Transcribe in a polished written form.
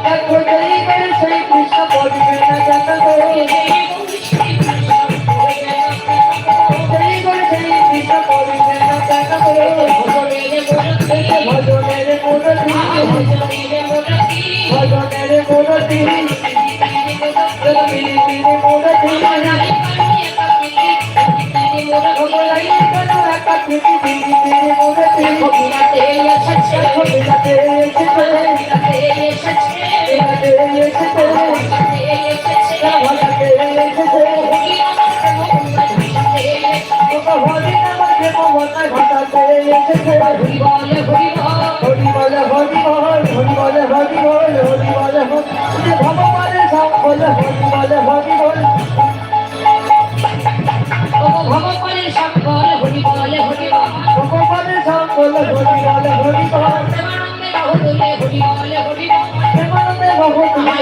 দেখো দেরি করে সেই কৃষ্ণ বলবে না কেন গো দেরি করে সেই কৃষ্ণ বলবে না কেন গো ভজনের মূরতি ভজনের মূরতি ভগবানের সব বলে হরি বলে হরি বল ভগবানের সকল হরি বলে হরি বল ভগবানের সব বলে হরি বল প্রেমানন্দে বাহুদুলে হরি বলে হরি বল প্রেমানন্দে বাহুদুলে